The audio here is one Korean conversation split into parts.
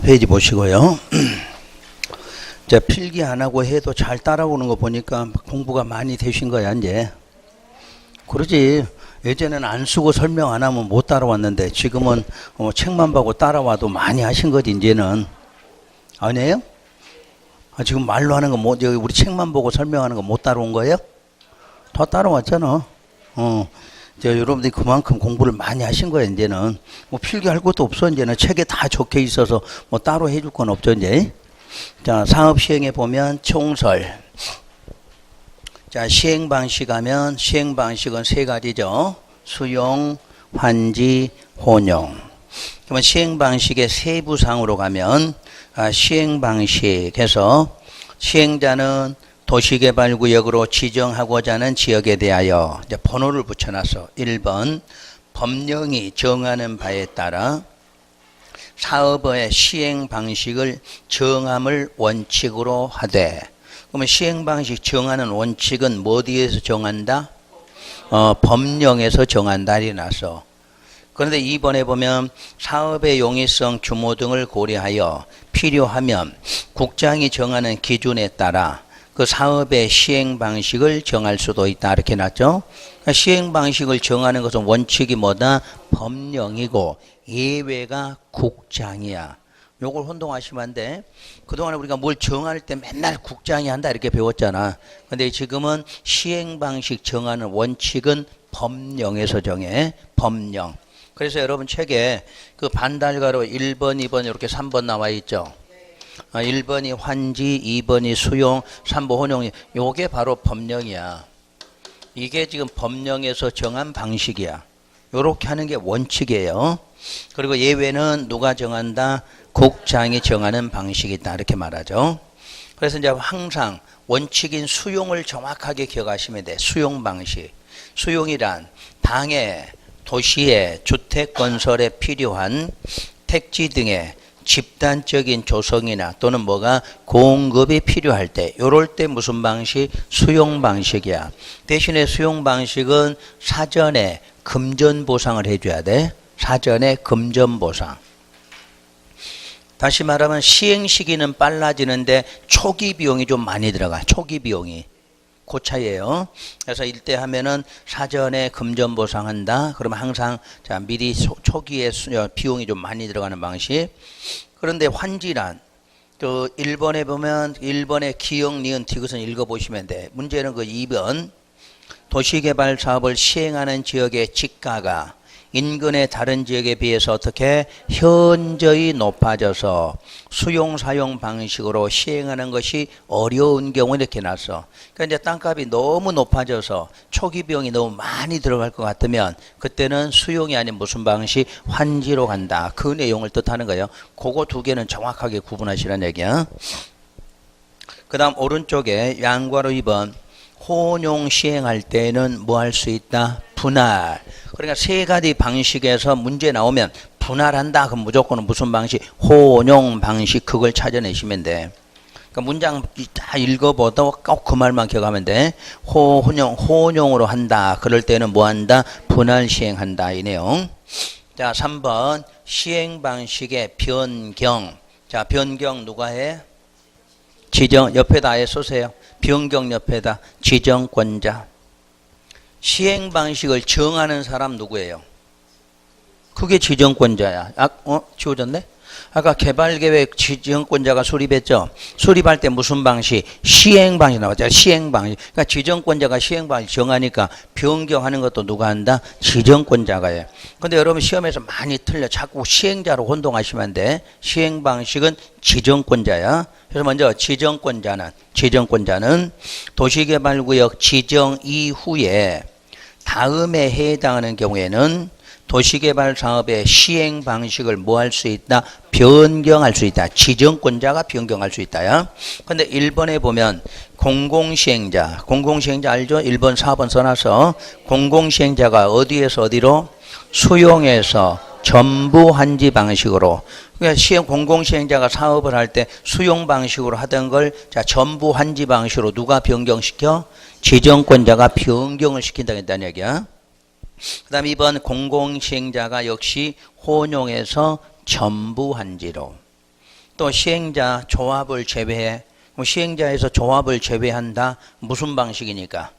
4페이지 보시고요. 이제 필기 안 하고 해도 잘 따라오는 거 보니까 공부가 많이 되신 거야, 이제. 그러지. 예전에는 안 쓰고 설명 안 하면 못 따라왔는데 지금은 책만 보고 따라와도 많이 하신 거지, 이제는. 아니에요? 지금 말로 하는 거 우리 책만 보고 설명하는 거 못 따라온 거예요? 다 따라왔잖아. 여러분들이 그만큼 공부를 많이 하신 거예요, 이제는. 필기할 것도 없어, 이제는. 책에 다 적혀 있어서 따로 해줄 건 없죠, 이제. 자, 사업 시행에 보면 총설. 자, 시행 방식 하면 시행 방식은 세 가지죠. 수용, 환지, 혼용. 그러면 시행 방식의 세부상으로 가면 시행 방식에서 시행자는 도시개발구역으로 지정하고자 하는 지역에 대하여 이제 번호를 붙여놨어. 1번 법령이 정하는 바에 따라 사업의 시행 방식을 정함을 원칙으로 하되, 그러면 시행 방식 정하는 원칙은 뭐 어디에서 정한다? 법령에서 정한다 이래놨어. 그런데 2번에 보면 사업의 용이성, 규모 등을 고려하여 필요하면 국장이 정하는 기준에 따라 그 사업의 시행 방식을 정할 수도 있다 이렇게 놨죠. 그러니까 시행 방식을 정하는 것은 원칙이 뭐다? 법령이고 예외가 국장이야. 요걸 혼동하시면 안 돼. 그동안 우리가 뭘 정할 때 맨날 국장이 한다 이렇게 배웠잖아. 근데 지금은 시행 방식 정하는 원칙은 법령에서 정해. 법령. 그래서 여러분 책에 그 반달가로 1번, 2번 이렇게 3번 나와 있죠. 1번이 환지, 2번이 수용, 3번 혼용. 요게 바로 법령이야. 이게 지금 법령에서 정한 방식이야. 요렇게 하는 게 원칙이에요. 그리고 예외는 누가 정한다? 국장이 정하는 방식이다 이렇게 말하죠. 그래서 이제 항상 원칙인 수용을 정확하게 기억하시면 돼. 수용 방식. 수용이란 당에 도시의 주택 건설에 필요한 택지 등의 집단적인 조성이나 또는 뭐가 공급이 필요할 때, 요럴 때 무슨 방식? 수용 방식이야. 대신에 수용 방식은 사전에 금전 보상을 해줘야 돼. 사전에 금전 보상. 다시 말하면 시행 시기는 빨라지는데 초기 비용이 좀 많이 들어가. 초기 비용이. 그 차이예요. 그래서 이때 하면은 사전에 금전 보상한다. 그러면 항상 자 미리 초기에 비용이 좀 많이 들어가는 방식. 그런데 환지란 그 1번에 보면 1번의 기역, 니은, 디귿은 읽어보시면 돼. 문제는 그 2번 도시개발 사업을 시행하는 지역의 지가가 인근의 다른 지역에 비해서 어떻게 현저히 높아져서 수용 사용 방식으로 시행하는 것이 어려운 경우 이렇게 놨어. 그러니까 이제 땅값이 너무 높아져서 초기 비용이 너무 많이 들어갈 것 같으면 그때는 수용이 아닌 무슨 방식? 환지로 간다. 그 내용을 뜻하는 거예요. 그거 두 개는 정확하게 구분하시라는 얘기야. 그 다음 오른쪽에 양괄호 2번 혼용 시행할 때는 뭐 할 수 있다? 분할. 그러니까 세 가지 방식에서 문제 나오면 분할한다. 그럼 무조건 무슨 방식? 혼용 방식. 그걸 찾아내시면 돼. 그러니까 문장 다 읽어보다 꼭 그 말만 기억하면 돼. 혼용으로 한다. 그럴 때는 뭐 한다? 분할 시행한다. 이 내용. 자, 3번 시행 방식의 변경. 자, 변경 누가 해? 지정. 옆에다 아예 쓰세요. 변경 옆에다 지정권자. 시행 방식을 정하는 사람 누구예요? 그게 지정권자야. 지워졌네? 아까 개발계획 지정권자가 수립했죠? 수립할 때 무슨 방식? 시행 방식 나왔잖아요. 시행 방식. 그러니까 지정권자가 시행 방식 정하니까 변경하는 것도 누가 한다? 지정권자가 해. 근데 여러분 시험에서 많이 틀려. 자꾸 시행자로 혼동하시면 안 돼. 시행 방식은 지정권자야. 그래서 먼저 지정권자는 도시개발구역 지정 이후에 다음에 해당하는 경우에는 도시개발 사업의 시행 방식을 뭐 할 수 있다? 변경할 수 있다. 지정권자가 변경할 수 있다야. 근데 1번에 보면 공공시행자 알죠? 1번, 4번 써놔서 공공시행자가 어디에서 어디로? 수용해서 전부 환지 방식으로. 그러니까 공공시행자가 사업을 할 때 수용 방식으로 하던 걸 자 전부 환지 방식으로 누가 변경시켜? 지정권자가 변경을 시킨다는 얘기야. 그 다음 2번 공공시행자가 역시 혼용해서 전부 환지로. 또 시행자 조합을 제외해. 시행자에서 조합을 제외한다. 무슨 방식이니까?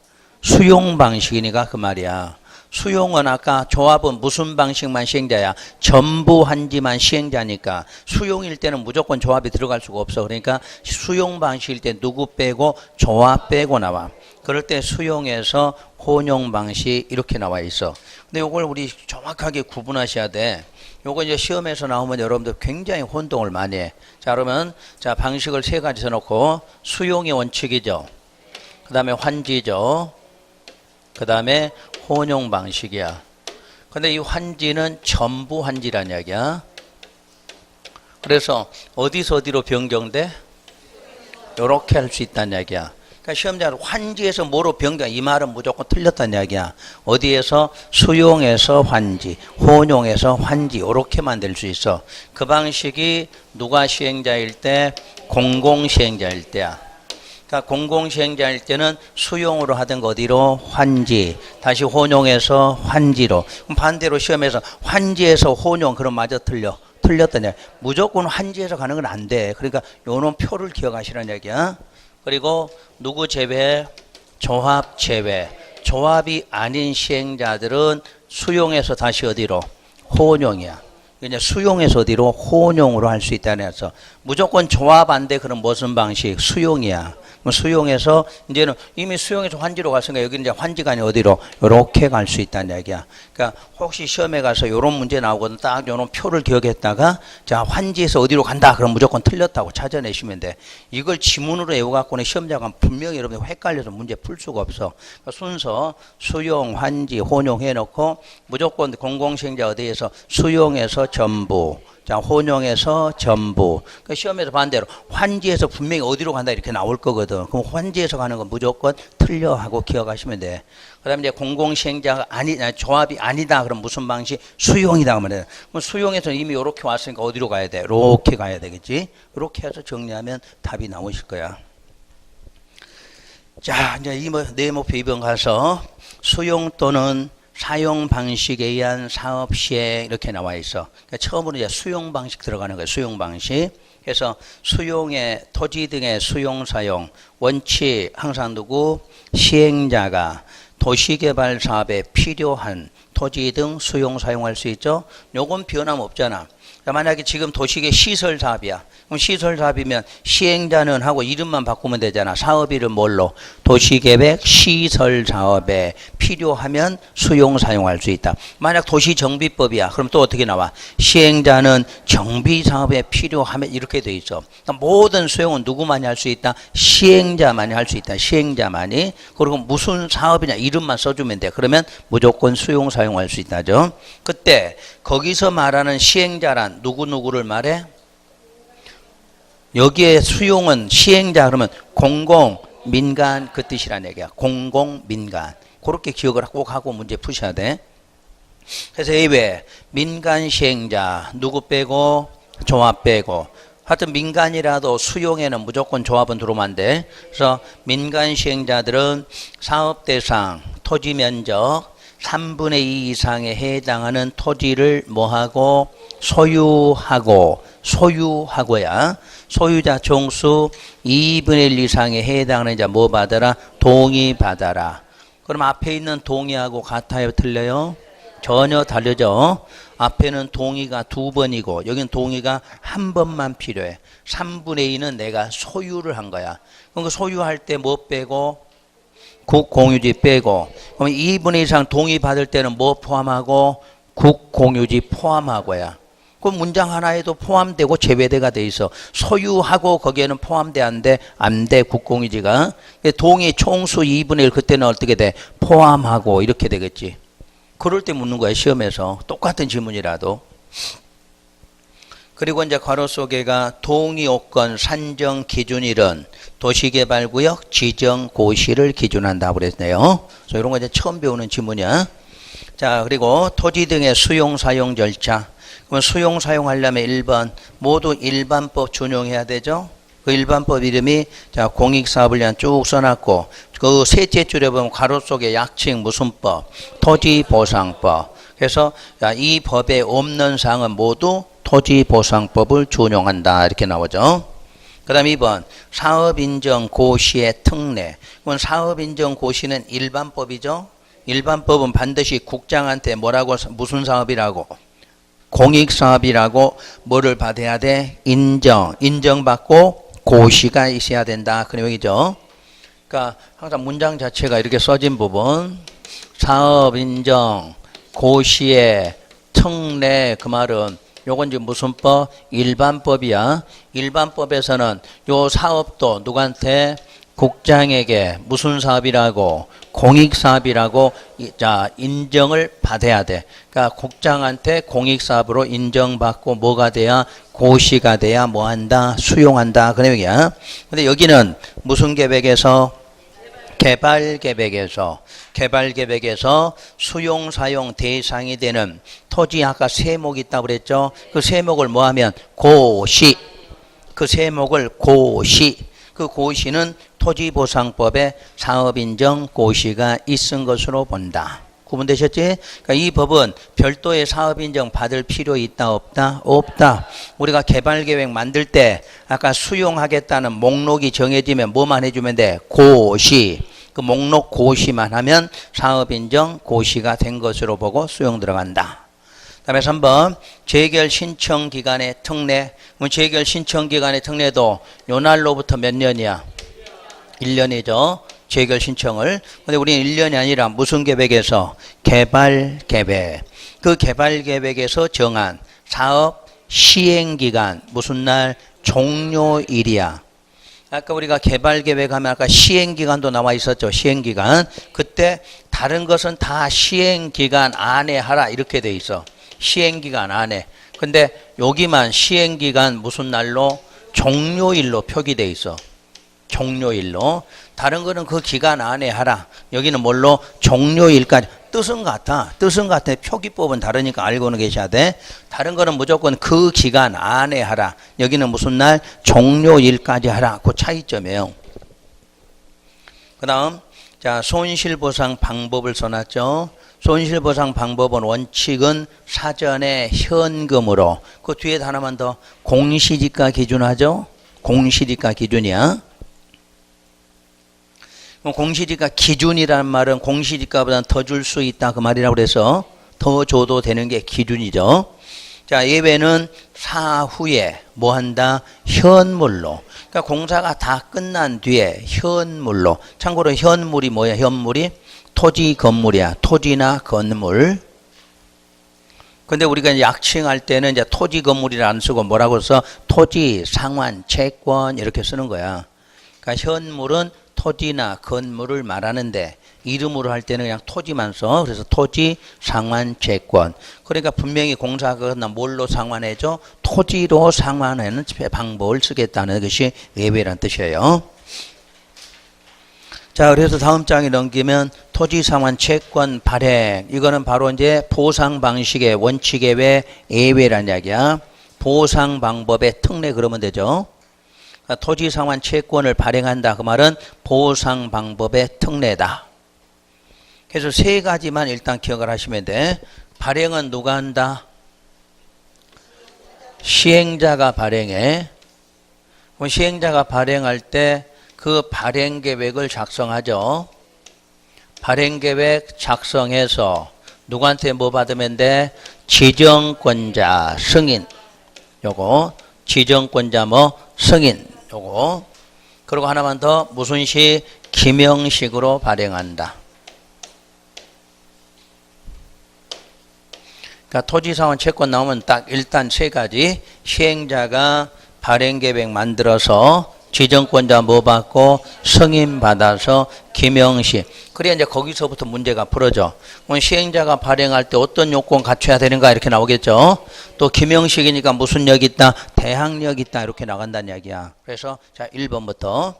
수용 방식이니까 그 말이야. 수용은 아까 조합은 무슨 방식만 시행자야? 전부 한지만 시행자니까 수용일 때는 무조건 조합이 들어갈 수가 없어. 그러니까 수용 방식일 때 누구 빼고 조합 빼고 나와. 그럴 때 수용에서 혼용 방식 이렇게 나와 있어. 근데 이걸 우리 정확하게 구분하셔야 돼. 요거 이제 시험에서 나오면 여러분들 굉장히 혼동을 많이 해. 자, 그러면 자, 방식을 세 가지 써놓고 수용의 원칙이죠. 그 다음에 환지죠. 그 다음에 혼용 방식이야. 근데 이 환지는 전부 환지란 이야기야. 그래서 어디서 어디로 변경돼? 요렇게 할 수 있다는 이야기야. 그러니까 시험자는 환지에서 뭐로 변경? 이 말은 무조건 틀렸다는 이야기야. 어디에서? 수용에서 환지, 혼용에서 환지 이렇게 만들 수 있어. 그 방식이 누가 시행자일 때? 공공시행자일 때야. 그러니까 공공시행자일 때는 수용으로 하던 거 어디로? 환지. 다시 혼용에서 환지로. 그럼 반대로 시험에서 환지에서 혼용 그럼 마저 틀려. 틀렸다냐. 무조건 환지에서 가는 건 안 돼. 그러니까 요런 표를 기억하시라는 얘기야. 그리고 누구 제외? 조합 제외. 조합이 아닌 시행자들은 수용에서 다시 어디로? 혼용이야. 이제 수용에서 어디로? 혼용으로 할 수 있다는 해서 무조건 조합 안 돼. 그럼 무슨 방식? 수용이야. 수용에서 이제는 이미 수용에서 환지로 갔으니까 여기는 이제 환지가 아니 어디로? 이렇게 갈 수 있다는 얘기야. 그러니까 혹시 시험에 가서 이런 문제 나오거든. 딱 이런 표를 기억했다가 자 환지에서 어디로 간다. 그럼 무조건 틀렸다고 찾아내시면 돼. 이걸 지문으로 외워갖고는 시험자가 분명히 여러분들 헷갈려서 문제 풀 수가 없어. 그러니까 순서 수용, 환지, 혼용 해놓고 무조건 공공시행자 어디에서? 수용에서 전부. 자, 혼용에서 전부. 그러니까 시험에서 반대로 환지에서 분명히 어디로 간다 이렇게 나올 거거든. 그럼 환지에서 가는 건 무조건 틀려 하고 기억하시면 돼. 그 다음에 이제 공공시행자가 조합이 아니다. 그럼 무슨 방식? 수용이다. 그러면 그럼 수용에서 이미 이렇게 왔으니까 어디로 가야 돼? 이렇게 가야 되겠지. 이렇게 해서 정리하면 답이 나오실 거야. 자, 이제 이 네모표 2번 가서 수용 또는 사용 방식에 의한 사업 시행 이렇게 나와 있어. 그러니까 처음으로 이제 수용 방식 들어가는 거예요. 수용 방식. 그래서 수용의 토지 등의 수용 사용 원칙 항상 누구? 시행자가 도시개발 사업에 필요한 토지 등 수용 사용할 수 있죠. 요건 변함없잖아. 만약에 지금 도시계 시설 사업이야. 그럼 시설 사업이면 시행자는 하고 이름만 바꾸면 되잖아. 사업 이름 뭘로? 도시계획 시설 사업에 필요하면 수용 사용할 수 있다. 만약 도시정비법이야. 그럼 또 어떻게 나와? 시행자는 정비 사업에 필요하면 이렇게 돼 있어. 그러니까 모든 수용은 누구만이 할 수 있다? 시행자만이 할 수 있다. 시행자만이. 그리고 무슨 사업이냐 이름만 써주면 돼. 그러면 무조건 수용 사용할 수 있다죠. 그때 거기서 말하는 시행자란 누구누구를 말해? 여기에 수용은 시행자 그러면 공공, 민간 그 뜻이란 얘기야. 공공, 민간. 그렇게 기억을 꼭 하고 문제 푸셔야 돼. 그래서 이외에 민간 시행자 누구 빼고? 조합 빼고. 하여튼 민간이라도 수용에는 무조건 조합은 들어오면 안 돼. 그래서 민간 시행자들은 사업 대상, 토지 면적 3분의 2 이상에 해당하는 토지를 뭐하고? 소유하고야. 소유자 총수 2분의 1 이상에 해당하는 자 뭐 받아라? 동의 받아라. 그럼 앞에 있는 동의하고 같아요? 틀려요? 전혀 다르죠. 앞에는 동의가 2번이고 여기는 동의가 1번만 필요해. 3분의 2는 내가 소유를 한 거야. 그럼 그 소유할 때 뭐 빼고? 국공유지 빼고. 그럼 2분의 이상 동의 받을 때는 뭐 포함하고? 국공유지 포함하고야. 그 문장 하나에도 포함되고 제외대가 돼 있어. 소유하고 거기에는 포함돼 안 돼? 안 돼. 국공유지가. 동의 총수 2분의 1 그때는 어떻게 돼? 포함하고 이렇게 되겠지. 그럴 때 묻는 거야 시험에서. 똑같은 지문이라도. 그리고 이제 괄호 속에가 동의요건 산정 기준일은 도시개발구역 지정고시를 기준한다고 그랬네요. 그래서 이런 거 이제 처음 배우는 지문이야. 자, 그리고 토지 등의 수용 사용 절차. 그러면 수용 사용하려면 1번 모두 일반법 준용해야 되죠. 그 일반법 이름이 자 공익사업을 위한 쭉 써놨고 그 셋째 줄에 보면 괄호 속에 약칭 무슨 법? 토지보상법. 그래서 이 법에 없는 사항은 모두 토지보상법을 준용한다. 이렇게 나오죠. 그 다음 2번 사업인정 고시의 특례. 이건 사업인정 고시는 일반법이죠. 일반법은 반드시 국장한테 뭐라고 무슨 사업이라고 공익사업이라고 뭐를 받아야 돼? 인정받고 고시가 있어야 된다. 그 내용이죠. 그러니까 항상 문장 자체가 이렇게 써진 부분 사업인정 고시의 특례 그 말은 요건 지금 무슨 법? 일반법이야. 일반법에서는 요 사업도 누구한테? 국장에게 무슨 사업이라고? 공익사업이라고 인정을 받아야 돼. 그러니까 국장한테 공익사업으로 인정받고 뭐가 돼야? 고시가 돼야 뭐한다? 수용한다. 그 내용이야. 근데 여기는 무슨 계획에서? 개발계획에서 수용 사용 대상이 되는 토지 아까 세목이 있다고 그랬죠. 그 세목을 뭐하면 고시. 그 세목을 고시. 그 고시는 토지보상법에 사업인정 고시가 있은 것으로 본다. 구분되셨지? 그러니까 이 법은 별도의 사업인정 받을 필요 있다 없다? 없다. 우리가 개발계획 만들 때 아까 수용하겠다는 목록이 정해지면 뭐만 해주면 돼? 고시. 그 목록 고시만 하면 사업인정 고시가 된 것으로 보고 수용 들어간다. 다음에 3번 재결 신청 기간의 특례. 재결 신청 기간의 특례도 요 날로부터 몇 년이야? 1년이죠. 재결 신청을. 근데 우리는 1년이 아니라 무슨 계획에서? 개발계획. 그 개발계획에서 정한 사업 시행기간 무슨 날? 종료일이야. 아까 우리가 개발계획하면 아까 시행기간도 나와 있었죠. 시행기간. 그때 다른 것은 다 시행기간 안에 하라 이렇게 돼 있어. 시행기간 안에. 근데 여기만 시행기간 무슨 날로? 종료일로 표기돼 있어. 종료일로. 다른 거는 그 기간 안에 하라. 여기는 뭘로? 종료일까지. 뜻은 같아. 표기법은 다르니까 알고는 계셔야 돼. 다른 거는 무조건 그 기간 안에 하라. 여기는 무슨 날? 종료일까지 하라. 그 차이점이에요. 그 다음 자 손실보상 방법을 써놨죠. 손실보상 방법은 원칙은 사전에 현금으로. 그 뒤에 하나만 더 공시지가 기준하죠. 공시지가 기준이야. 공시지가 기준이라는 말은 공시지가보다 더 줄 수 있다 그 말이라고 그래서 더 줘도 되는 게 기준이죠. 자 예외는 사후에 뭐 한다? 현물로. 그러니까 공사가 다 끝난 뒤에 현물로. 참고로 현물이 뭐야? 현물이 토지 건물이야. 토지나 건물. 근데 우리가 이제 약칭할 때는 이제 토지 건물이라 안 쓰고 뭐라고 써? 토지 상환 채권 이렇게 쓰는 거야. 그러니까 현물은 토지나 건물을 말하는데 이름으로 할 때는 그냥 토지만 써. 그래서 토지 상환 채권. 그러니까 분명히 공사가 뭘로 상환해줘? 토지로 상환하는 방법을 쓰겠다는 것이 예외란 뜻이에요. 자, 그래서 다음 장에 넘기면 토지 상환 채권 발행. 이거는 바로 이제 보상 방식의 원칙에 외 예외란 이야기야. 보상 방법의 특례 그러면 되죠. 토지 상환 채권을 발행한다. 그 말은 보상 방법의 특례다. 그래서 세 가지만 일단 기억을 하시면 돼. 발행은 누가 한다? 시행자가 발행해. 그럼 시행자가 발행할 때 그 발행 계획을 작성하죠. 발행 계획 작성해서 누구한테 뭐 받으면 돼? 지정권자 승인. 요거 지정권자 뭐 승인. 요거. 그리고 하나만 더 무슨 시? 기명식으로 발행한다. 그러니까 토지상환 채권 나오면 딱 일단 세 가지. 시행자가 발행계획 만들어서 지정권자 뭐 받고 승인 받아서 기명식. 그래야 이제 거기서부터 문제가 풀어져. 그럼 시행자가 발행할 때 어떤 요건 갖춰야 되는가 이렇게 나오겠죠. 또 기명식이니까 무슨 력 있다? 대항력 있다. 이렇게 나간다는 이야기야. 그래서 자 1번부터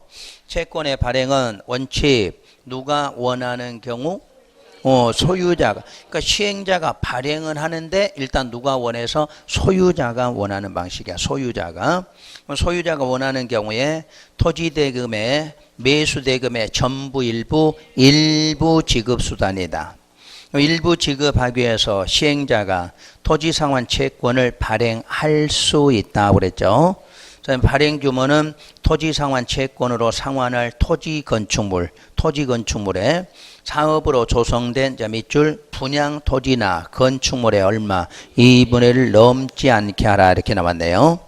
채권의 발행은 원칙 누가 원하는 경우? 소유자가. 그러니까 시행자가 발행은 하는데 일단 누가 원해서? 소유자가 원하는 방식이야. 소유자가 원하는 경우에 토지대금의 매수대금의 전부 일부 지급수단이다. 일부 지급하기 위해서 시행자가 토지 상환 채권을 발행할 수 있다고 그랬죠. 발행 규모는 토지 상환 채권으로 상환할 토지 건축물에 사업으로 조성된 밑줄 분양 토지나 건축물의 얼마 2분의 1을 넘지 않게 하라 이렇게 나왔네요.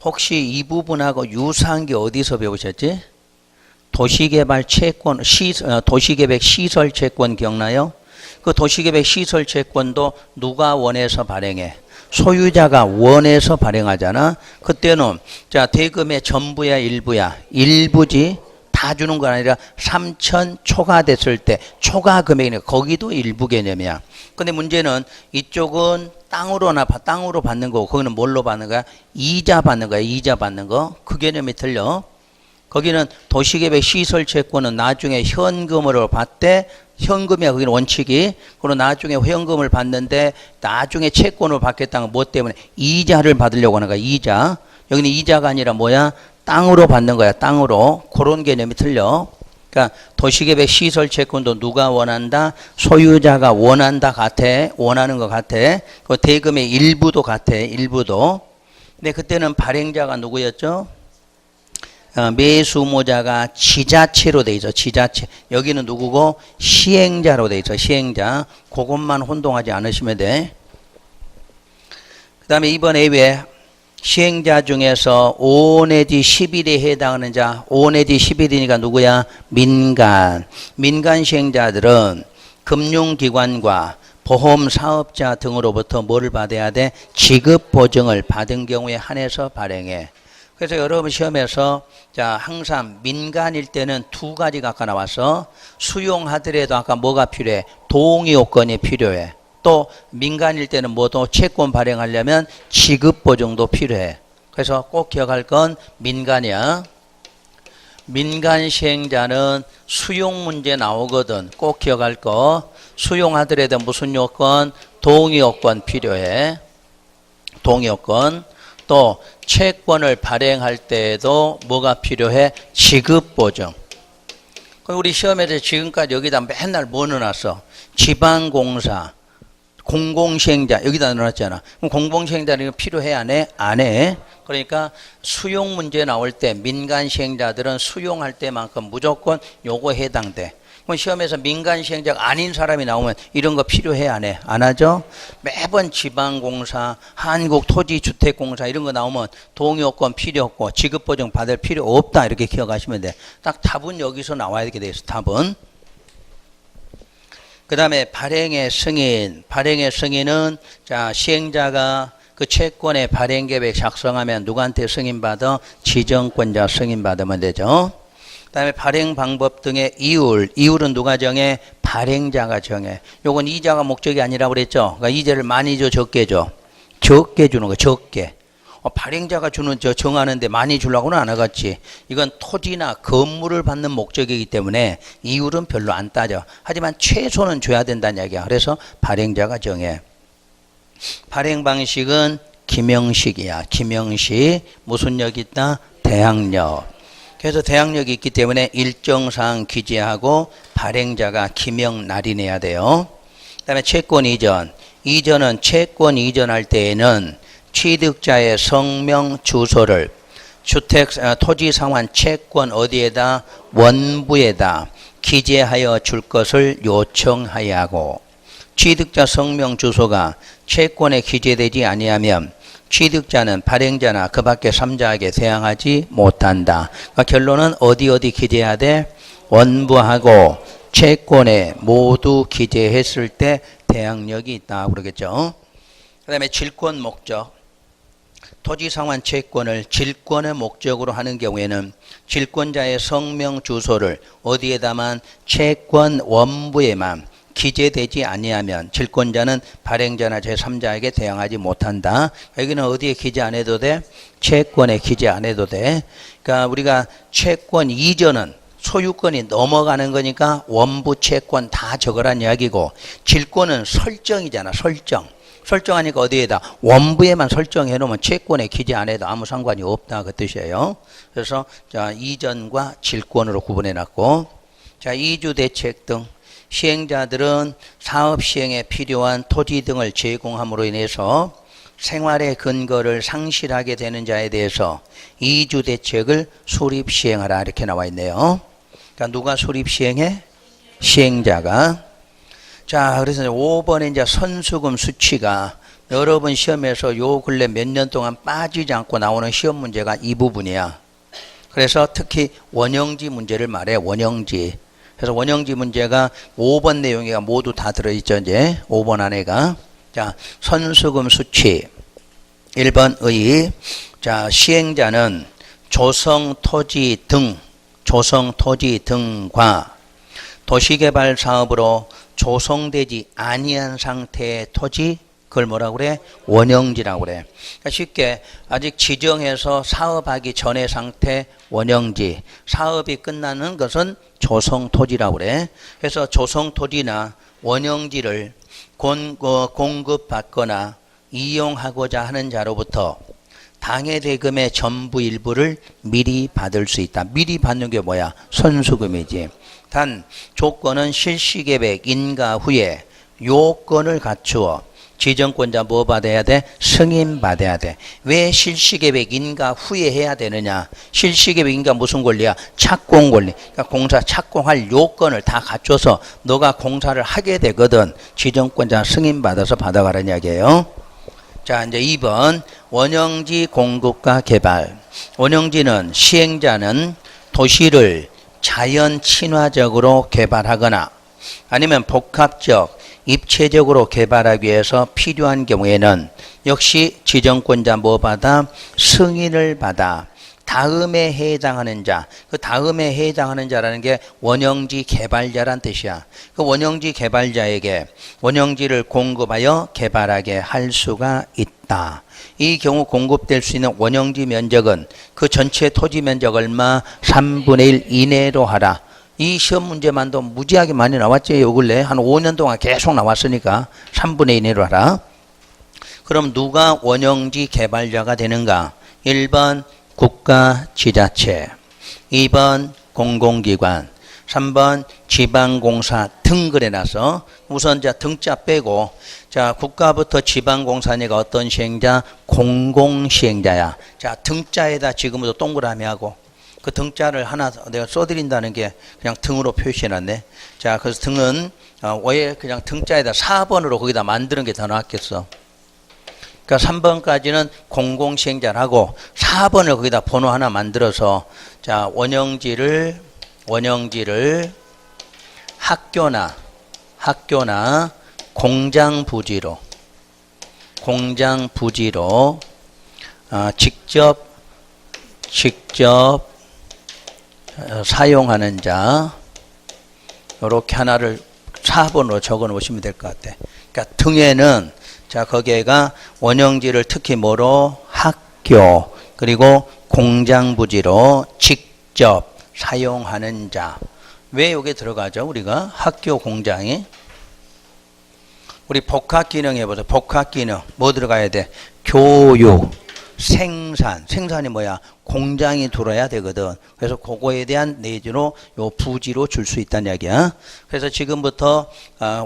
혹시 이 부분하고 유사한 게 어디서 배우셨지? 도시개발 채권, 도시계획 시설 채권 기억나요? 그 도시계획 시설 채권도 누가 원해서 발행해? 소유자가 원해서 발행하잖아. 그때는 자 대금의 전부야 일부야? 일부지. 다 주는 건 아니라 3천 초과됐을 때 초과 금액이니까 거기도 일부 개념이야. 근데 문제는 이쪽은 땅으로 받는 거고 거기는 뭘로 받는 거야? 이자 받는 거야. 이자 받는 거. 그 개념이 틀려. 거기는 도시계획 시설 채권은 나중에 현금으로 받되 현금이야. 거기는 원칙이. 그리고 나중에 현금을 받는데 나중에 채권을 받겠다는 뭐 때문에? 이자를 받으려고 하는 거야. 이자. 여기는 이자가 아니라 뭐야? 땅으로 받는 거야. 땅으로. 그런 개념이 틀려. 그러니까 도시계획 시설 채권도 누가 원한다? 소유자가 원한다 같아. 원하는 것 같아. 그 대금의 일부도 같아. 일부도. 근데 그때는 발행자가 누구였죠? 매수모자가 지자체로 돼 있어. 지자체. 여기는 누구고? 시행자로 돼 있어. 시행자. 그것만 혼동하지 않으시면 돼. 그 다음에 이번 A에 시행자 중에서 5 내지 10일에 해당하는 자. 5 내지 10일이니까 누구야? 민간. 민간 시행자들은 금융기관과 보험사업자 등으로부터 뭐를 받아야 돼? 지급보증을 받은 경우에 한해서 발행해. 그래서 여러분 시험에서 자 항상 민간일 때는 두 가지가 아까 나와서 수용하더라도 아까 뭐가 필요해? 동의요건이 필요해. 또 민간일 때는 뭐도 채권 발행하려면 지급보증도 필요해. 그래서 꼭 기억할 건 민간이야. 민간 시행자는 수용 문제 나오거든. 꼭 기억할 거. 수용하더라도 무슨 요건? 동의요건 필요해. 동의요건. 또 채권을 발행할 때에도 뭐가 필요해? 지급보증. 그럼 우리 시험에서 지금까지 여기다 맨날 뭐 넣어놨어? 지방공사, 공공시행자 여기다 넣어놨잖아. 그럼 공공시행자는 필요해 안 해? 안 해. 그러니까 수용 문제 나올 때 민간 시행자들은 수용할 때만큼 무조건 요거 해당돼. 그럼 시험에서 민간 시행자가 아닌 사람이 나오면 이런 거 필요해 안 해? 안 하죠? 매번 지방공사, 한국토지주택공사 이런 거 나오면 동의요건 필요 없고 지급보증 받을 필요 없다 이렇게 기억하시면 돼. 딱 답은 여기서 나와야 되게 돼 있어. 답은. 그 다음에 발행의 승인. 발행의 승인은 자 시행자가 그 채권의 발행계획 작성하면 누구한테 승인받아? 지정권자 승인받으면 되죠. 그 다음에 발행 방법 등의 이율. 이율은 누가 정해? 발행자가 정해. 요건 이자가 목적이 아니라고 그랬죠. 그러니까 이자를 많이 줘, 적게 줘? 적게 주는 거, 적게. 발행자가 주는 정하는데 많이 주려고는 안 하겠지. 이건 토지나 건물을 받는 목적이기 때문에 이율은 별로 안 따져. 하지만 최소는 줘야 된다는 얘기야. 그래서 발행자가 정해. 발행 방식은 기명식이야. 기명식. 무슨 력 있다? 대항력. 그래서 대항력이 있기 때문에 일정사항 기재하고 발행자가 기명 날인해야 돼요. 그 다음에 채권 이전. 이전은 채권 이전할 때에는 취득자의 성명 주소를 주택 토지 상환 채권 어디에다? 원부에다 기재하여 줄 것을 요청하여야 하고 취득자 성명 주소가 채권에 기재되지 아니하면 취득자는 발행자나 그 밖의 3자에게 대항하지 못한다. 그러니까 결론은 어디 기재해야 돼? 원부하고 채권에 모두 기재했을 때 대항력이 있다 그러겠죠. 그 다음에 질권 목적. 토지 상환 채권을 질권의 목적으로 하는 경우에는 질권자의 성명 주소를 어디에다만? 채권 원부에만 기재되지 아니하면 질권자는 발행자나 제3자에게 대항하지 못한다. 여기는 어디에 기재 안 해도 돼? 채권에 기재 안 해도 돼. 그러니까 우리가 채권 이전은 소유권이 넘어가는 거니까 원부 채권 다 적으란 이야기고 질권은 설정이잖아. 설정하니까 어디에다? 원부에만 설정해 놓으면 채권에 기재 안 해도 아무 상관이 없다 그 뜻이에요. 그래서 자 이전과 질권으로 구분해 놨고 자 이주 대책 등 시행자들은 사업 시행에 필요한 토지 등을 제공함으로 인해서 생활의 근거를 상실하게 되는 자에 대해서 이주 대책을 수립 시행하라 이렇게 나와 있네요. 그러니까 누가 수립 시행해? 시행자가. 자, 그래서 5번에 이제 선수금 수치가 여러분 시험에서 요 근래 몇 년 동안 빠지지 않고 나오는 시험 문제가 이 부분이야. 그래서 특히 원형지 문제를 말해. 원형지. 그래서 원형지 문제가 5번 내용이 모두 다 들어있죠. 이제 5번 안에가. 자, 선수금 수치 1번 의. 자, 시행자는 조성 토지 등과 도시개발 사업으로 조성되지 아니한 상태의 토지, 그걸 뭐라고 그래? 원형지라고 그래. 그러니까 쉽게 아직 지정해서 사업하기 전의 상태 원형지, 사업이 끝나는 것은 조성토지라고 그래. 그래서 조성토지나 원형지를 공급받거나 이용하고자 하는 자로부터 당해대금의 전부 일부를 미리 받을 수 있다. 미리 받는 게 뭐야? 선수금이지. 단 조건은 실시계획 인가 후에 요건을 갖추어 지정권자 뭐 받아야 돼? 승인 받아야 돼. 왜 실시계획 인가 후에 해야 되느냐? 실시계획 인가 무슨 권리야? 착공 권리. 그러니까 공사 착공할 요건을 다 갖춰서 너가 공사를 하게 되거든. 지정권자 승인 받아서 받아가라는 이야기예요. 자, 이제 2번 원형지 공급과 개발. 원형지는 시행자는 도시를 자연 친화적으로 개발하거나 아니면 복합적, 입체적으로 개발하기 위해서 필요한 경우에는 역시 지정권자 뭐 받아? 승인을 받아. 다음에 해당하는 자. 그 다음에 해당하는 자라는 게 원형지 개발자란 뜻이야. 그 원형지 개발자에게 원형지를 공급하여 개발하게 할 수가 있다. 이 경우 공급될 수 있는 원형지 면적은 그 전체 토지 면적 얼마? 3분의 1 이내로 하라. 이 시험 문제만도 무지하게 많이 나왔지. 요 근래 한 5년 동안 계속 나왔으니까 3분의 1 이내로 하라. 그럼 누가 원형지 개발자가 되는가? 1번 국가 지자체, 2번 공공기관, 3번 지방공사 등 그래놔서 우선 자 등자 빼고 자 국가부터 지방공사니까 어떤 시행자? 공공시행자야. 자 등자에다 지금부터 동그라미 하고 그 등자를 하나 내가 써드린다는 게 그냥 등으로 표시해놨네. 자 그래서 등은 왜 그냥 등자에다 4번으로 거기다 만드는 게 더 낫겠어. 그러니까 3번까지는 공공시행자라고 4번을 거기다 번호 하나 만들어서 자 원형지를 학교나 공장 부지로 직접 사용하는 자 이렇게 하나를 4번으로 적어 놓으시면 될 것 같아. 그러니까 등에는 자 거기에가 원형지를 특히 뭐로? 학교 그리고 공장 부지로 직접 사용하는 자. 왜 여기 들어가죠? 우리가 학교 공장이 우리 복합기능 해보자. 복합기능 뭐 들어가야 돼? 교육, 생산이 뭐야? 공장이 들어야 되거든. 그래서 그거에 대한 내지로 요 부지로 줄 수 있다는 이야기야. 그래서 지금부터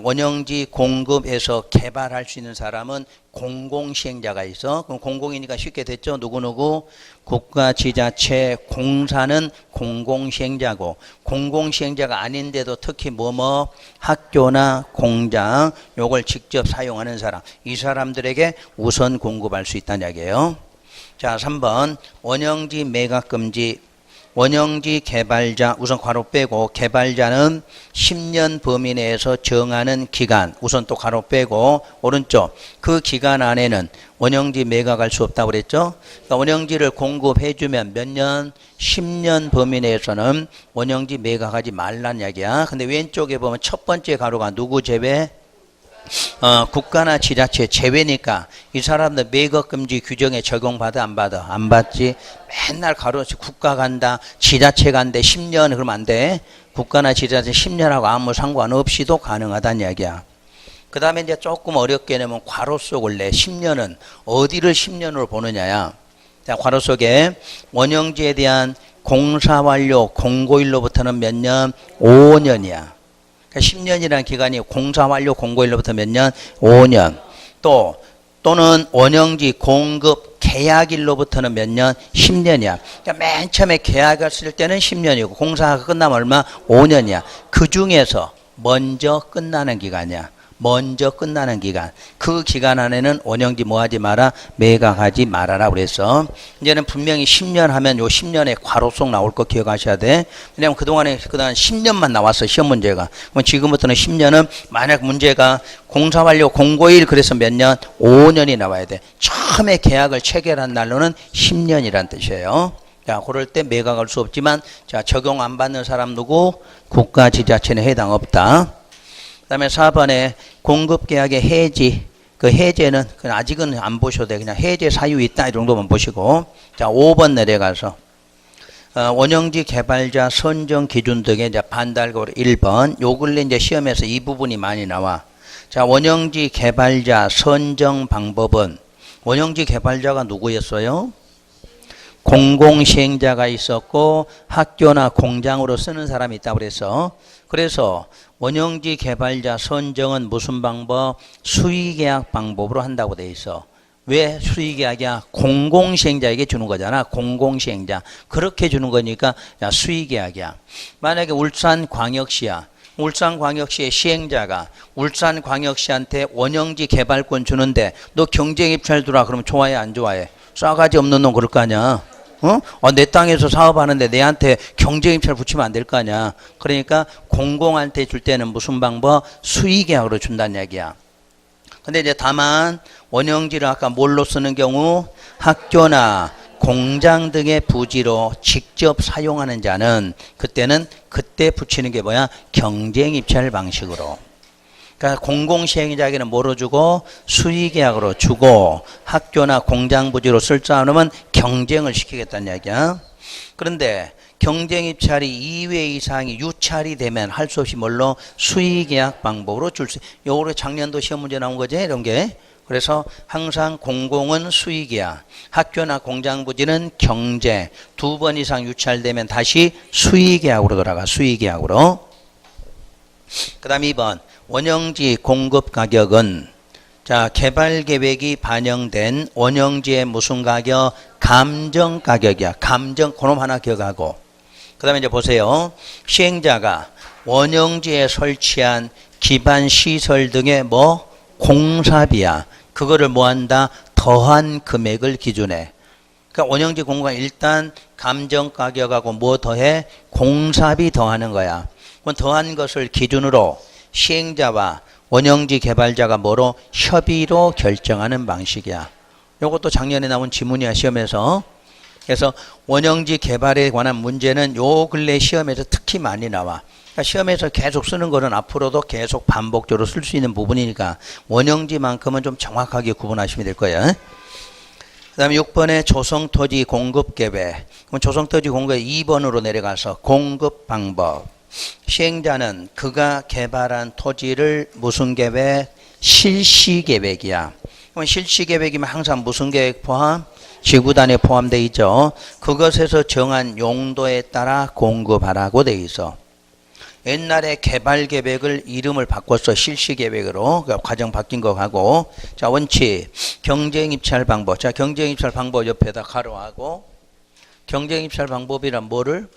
원형지 공급해서 개발할 수 있는 사람은 공공시행자가 있어. 그럼 공공이니까 쉽게 됐죠. 누구누구 국가 지자체 공사는 공공시행자고 공공시행자가 아닌데도 특히 뭐뭐 학교나 공장 요걸 직접 사용하는 사람 이 사람들에게 우선 공급할 수 있다는 이야기예요. 자 3번 원형지 매각금지. 원형지 개발자 우선 괄호 빼고 개발자는 10년 범위 내에서 정하는 기간 우선 또 괄호 빼고 오른쪽 그 기간 안에는 원형지 매각할 수 없다고 그랬죠. 그러니까 원형지를 공급해 주면 몇 년? 10년 범위 내에서는 원형지 매각하지 말란 이야기야. 근데 왼쪽에 보면 첫 번째 괄호가 누구 제외? 국가나 지자체 제외니까 이 사람들 매각금지 규정에 적용받아 안 받아? 안 받지. 맨날 가로치 국가 간다 지자체 간대 10년 그러면 안 돼. 국가나 지자체 10년하고 아무 상관없이도 가능하다는 이야기야. 그 다음에 이제 조금 어렵게 내면 괄호 속을 내. 10년은 어디를 10년으로 보느냐야. 자 괄호 속에 원형지에 대한 공사 완료 공고일로부터는 몇 년? 5년이야. 그러니까 10년이라는 기간이 공사 완료 공고일로부터 몇 년? 5년. 또는 원형지 공급 계약일로부터는 몇 년? 10년이야. 그러니까 맨 처음에 계약했을 때는 10년이고 공사가 끝나면 얼마? 5년이야. 그 중에서 먼저 끝나는 기간이야. 먼저 끝나는 기간. 그 기간 안에는 원형지 뭐 하지 마라? 매각하지 말아라 그랬어. 이제는 분명히 10년 하면 요 10년에 괄호속 나올 거 기억하셔야 돼. 왜냐면 그동안 10년만 나왔어. 시험 문제가. 그럼 지금부터는 10년은 만약 문제가 공사 완료 공고일 그래서 몇 년? 5년이 나와야 돼. 처음에 계약을 체결한 날로는 10년이란 뜻이에요. 자, 그럴 때 매각할 수 없지만 자, 적용 안 받는 사람 누구? 국가 지자체는 해당 없다. 그 다음에 4번에 공급계약의 해지. 그 해제는 아직은 안 보셔도 돼. 그냥 해제 사유 있다 이 정도만 보시고. 자, 5번 내려가서 원형지 개발자 선정 기준 등의 이제 반달고로 1번. 요 근래 이제 시험에서 이 부분이 많이 나와. 자, 원형지 개발자 선정 방법은 원형지 개발자가 누구였어요? 공공시행자가 있었고 학교나 공장으로 쓰는 사람이 있다고 그래서 원형지 개발자 선정은 무슨 방법? 수의계약 방법으로 한다고 돼 있어. 왜 수의계약이야? 공공시행자에게 주는 거잖아. 공공시행자. 그렇게 주는 거니까 수의계약이야. 만약에 울산광역시야. 울산광역시의 시행자가 울산광역시한테 원형지 개발권 주는데 너 경쟁입찰 두라 그러면 좋아해 안 좋아해? 싸가지 없는 놈 그럴 거 아니야. 내 땅에서 사업하는데 내한테 경쟁입찰 붙이면 안 될 거 아니야. 그러니까 공공한테 줄 때는 무슨 방법? 수의계약으로 준다는 얘기야. 근데 이제 다만 원형지를 아까 뭘로 쓰는 경우 학교나 공장 등의 부지로 직접 사용하는 자는 그때는 그때 붙이는 게 뭐야? 경쟁입찰 방식으로. 그러니까 공공시행자에게는 뭐로 주고? 수의계약으로 주고 학교나 공장 부지로 쓸 줄 알면 경쟁을 시키겠다는 이야기야. 그런데 경쟁입찰이 2회 이상이 유찰이 되면 할 수 없이 뭘로? 수의계약 방법으로 줄 수. 요거로 작년도 시험 문제 나온 거지 이런 게. 그래서 항상 공공은 수의계약, 학교나 공장 부지는 경제. 2번 이상 유찰되면 다시 수의계약으로 돌아가. 수의계약으로. 그 다음 2번. 원형지 공급 가격은 자 개발 계획이 반영된 원형지의 무슨 가격? 감정 가격이야. 감정 그놈 하나 기억하고. 그 다음에 이제 보세요. 시행자가 원형지에 설치한 기반 시설 등의 뭐 공사비야. 그거를 뭐 한다? 더한 금액을 기준해. 그러니까 원형지 공급은 일단 감정 가격하고 뭐 더해? 공사비 더하는 거야. 그럼 더한 것을 기준으로 시행자와 원형지 개발자가 뭐로? 협의로 결정하는 방식이야. 이것도 작년에 나온 지문이야 시험에서. 그래서 원형지 개발에 관한 문제는 요 근래 시험에서 특히 많이 나와. 그러니까 시험에서 계속 쓰는 거는 앞으로도 계속 반복적으로 쓸 수 있는 부분이니까 원형지만큼은 좀 정확하게 구분하시면 될 거예요. 그 다음에 6번에 조성토지 공급계획. 그럼 조성토지 공급계획 2번으로 내려가서 공급 방법. 시행자는 그가 개발한 토지를 무슨 계획? 실시계획이야. 그럼 실시계획이면 항상 무슨 계획 포함? 지구단에 포함되어 있죠. 그것에서 정한 용도에 따라 공급하라고 되어 있어. 옛날에 개발계획을 이름을 바꿨어. 실시계획으로. 그러니까 과정 바뀐 거 하고. 자, 원칙. 경쟁입찰 방법. 자, 경쟁입찰 방법 옆에다 가로하고. 경쟁입찰 방법이란 뭐를?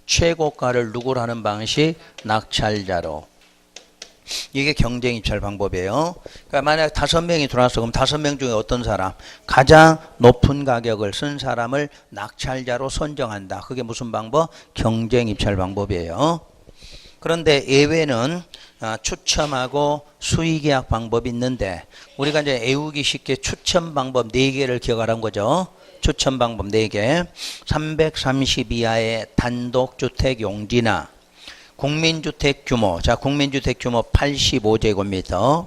최고가를 누구로 하는 방식? 낙찰자로. 이게 경쟁입찰 방법이에요. 그러니까 만약 5명이 들어왔어. 그럼 5명 중에 어떤 사람? 가장 높은 가격을 쓴 사람을 낙찰자로 선정한다. 그게 무슨 방법? 경쟁입찰 방법이에요. 그런데 예외는 추첨하고 수의계약 방법이 있는데 우리가 이제 외우기 쉽게 추첨 방법 4개를 기억하라는 거죠. 추천 방법 4개. 330 이하의 단독주택 용지나 국민주택 규모. 자, 국민주택 규모 85제곱미터.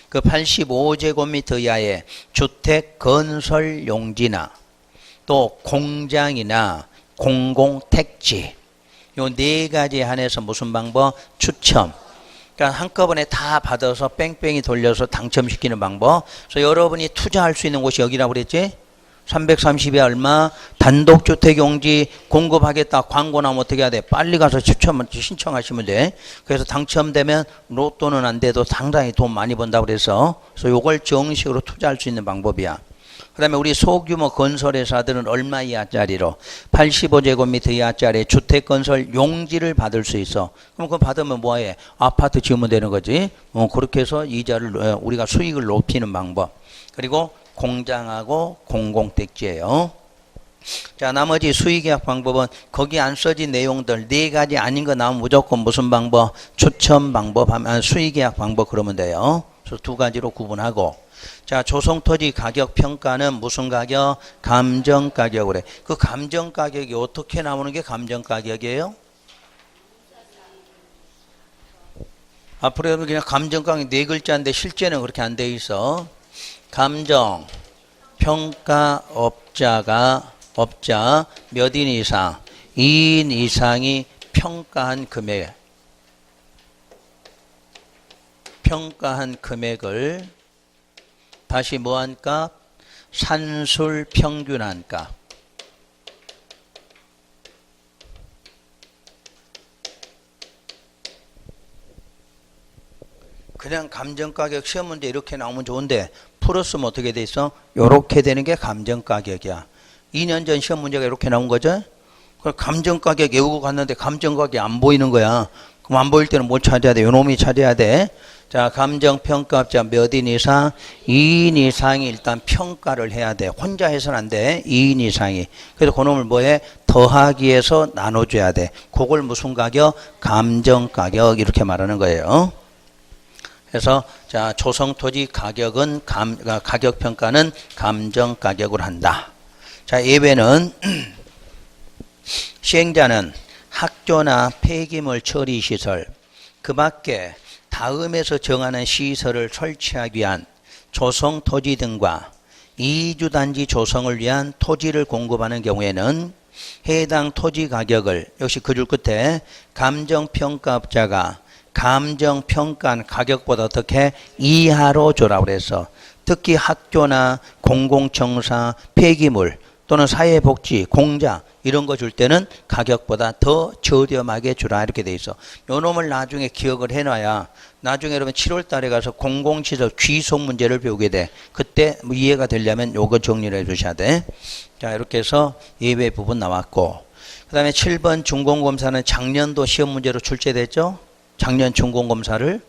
그 85제곱미터 이하의 주택 건설 용지나 또 공장이나 공공택지. 요 4가지에 한해서 무슨 방법? 추첨. 그러니까 한꺼번에 다 받아서 뺑뺑이 돌려서 당첨시키는 방법. 그래서 여러분이 투자할 수 있는 곳이 여기라고 그랬지? 330에 얼마? 단독주택용지 공급하겠다. 광고 나오면 어떻게 해야 돼? 빨리 가서 신청하시면 돼. 그래서 당첨되면 로또는 안 돼도 상당히 돈 많이 번다고 그래서 요걸 정식으로 투자할 수 있는 방법이야. 그 다음에 우리 소규모 건설회사들은 얼마 이하짜리로 85제곱미터 이하짜리 주택건설 용지를 받을 수 있어. 그럼 그거 받으면 뭐해? 아파트 지으면 되는 거지. 그렇게 해서 이자를 우리가 수익을 높이는 방법. 그리고 공장하고 공공택지예요. 자, 나머지 수의계약 방법은 거기 안 써진 내용들 4가지 아닌 거 나오면 무조건 무슨 방법? 추천 방법, 수의계약 방법 그러면 돼요. 그래서 2가지로 구분하고. 자, 조성토지 가격 평가는 무슨 가격? 감정가격으로 해. 그 감정가격이 어떻게 나오는 게 감정가격이에요? 앞으로는 그냥 감정가격 4글자인데 실제는 그렇게 안 돼 있어. 감정, 평가, 업자 몇 인 이상, 2인 이상이 평가한 금액을 다시 뭐한 값? 산술 평균한 값. 그냥 감정가격 시험 문제 이렇게 나오면 좋은데 풀었으면 어떻게 돼 있어? 요렇게 되는 게 감정가격이야. 2년 전 시험 문제가 이렇게 나온 거죠? 그 감정가격 외우고 갔는데 감정가격이 안 보이는 거야. 그럼 안 보일 때는 뭐 찾아야 돼? 요놈이 찾아야 돼. 자, 감정평가업자 몇 인 이상? 2인 이상이 일단 평가를 해야 돼. 혼자 해서는 안 돼. 2인 이상이. 그래서 그놈을 뭐해? 더하기해서 나눠줘야 돼. 그걸 무슨 가격? 감정가격 이렇게 말하는 거예요. 그래서 자, 조성토지 가격은 가격평가는 감정가격으로 한다. 자, 예외는 시행자는 학교나 폐기물 처리시설 그 밖에 다음에서 정하는 시설을 설치하기 위한 조성토지 등과 이주단지 조성을 위한 토지를 공급하는 경우에는 해당 토지 가격을 역시 그 줄 끝에 감정평가업자가 감정평가한 가격보다 어떻게 이하로 주라고 그래서 특히 학교나 공공청사, 폐기물 또는 사회복지, 공장 이런 거 줄 때는 가격보다 더 저렴하게 주라 이렇게 돼 있어. 요 놈을 나중에 기억을 해놔야 나중에 여러분 7월 달에 가서 공공시설 귀속 문제를 배우게 돼. 그때 뭐 이해가 되려면 요거 정리를 해 주셔야 돼. 자, 이렇게 해서 예외 부분 나왔고 그 다음에 7번 준공검사는 작년도 시험 문제로 출제됐죠. 작년 준공검사를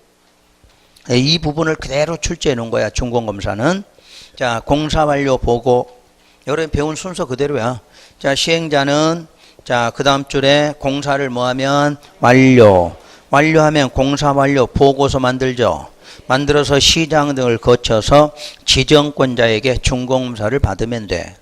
이 부분을 그대로 출제해 놓은 거야. 준공검사는. 자, 공사 완료 보고 여러분 배운 순서 그대로야. 자, 시행자는 자, 그 다음 줄에 공사를 뭐하면 완료하면 공사 완료 보고서 만들죠. 만들어서 시장 등을 거쳐서 지정권자에게 준공검사를 받으면 돼.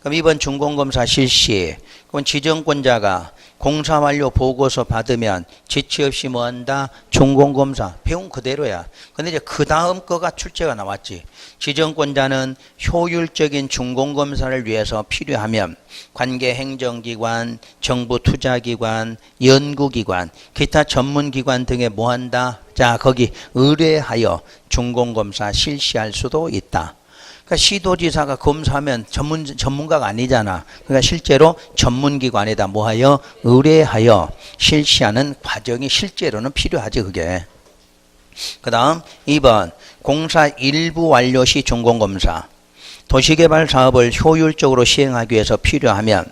그럼 이번 준공검사 실시 그럼 지정권자가 공사 완료 보고서 받으면 지체 없이 뭐한다? 준공검사. 배운 그대로야. 근데 이제 그 다음 거가 출제가 나왔지. 지정권자는 효율적인 준공검사를 위해서 필요하면 관계 행정기관, 정부 투자기관, 연구기관, 기타 전문기관 등에 뭐한다? 자, 거기 의뢰하여 준공검사 실시할 수도 있다. 그러니까 시도지사가 검사하면 전문가가 아니잖아. 그러니까 실제로 전문기관에다 뭐하여 의뢰하여 실시하는 과정이 실제로는 필요하지 그게. 그 다음 2번 공사 일부 완료 시 준공검사. 도시개발 사업을 효율적으로 시행하기 위해서 필요하면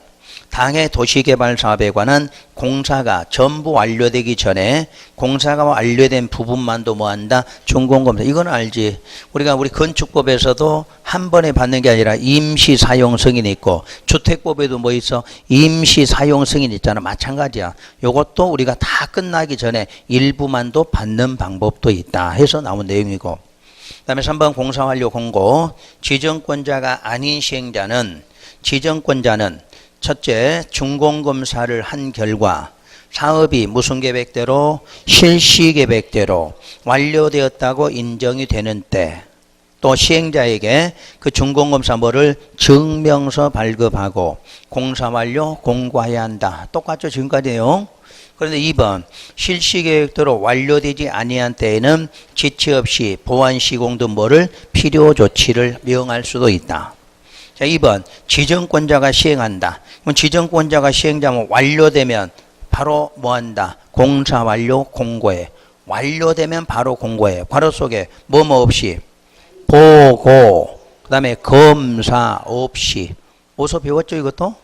당해 도시개발 사업에 관한 공사가 전부 완료되기 전에 공사가 완료된 부분만도 뭐한다? 준공검사. 이건 알지. 우리 건축법에서도 한 번에 받는 게 아니라 임시 사용 승인이 있고 주택법에도 뭐 있어? 임시 사용 승인 있잖아. 마찬가지야. 요것도 우리가 다 끝나기 전에 일부만도 받는 방법도 있다 해서 나온 내용이고. 그 다음에 3번 공사 완료 공고. 지정권자가 아닌 시행자는 첫째, 준공검사를 한 결과 사업이 무슨 계획대로? 실시 계획대로 완료되었다고 인정이 되는 때 또 시행자에게 그 준공검사 뭐를 증명서 발급하고 공사 완료 공고해야 한다. 똑같죠? 지금까지 내용. 그런데 2번 실시 계획대로 완료되지 아니한 때에는 지체 없이 보완 시공 등 뭐를 필요 조치를 명할 수도 있다. 자, 2번 지정권자가 시행한다. 그럼 지정권자가 시행자면 완료되면 바로 뭐한다? 공사 완료 공고해. 완료되면 바로 공고해. 괄호 속에 뭐뭐 없이 보고 그 다음에 검사 없이. 어디서 배웠죠 이것도?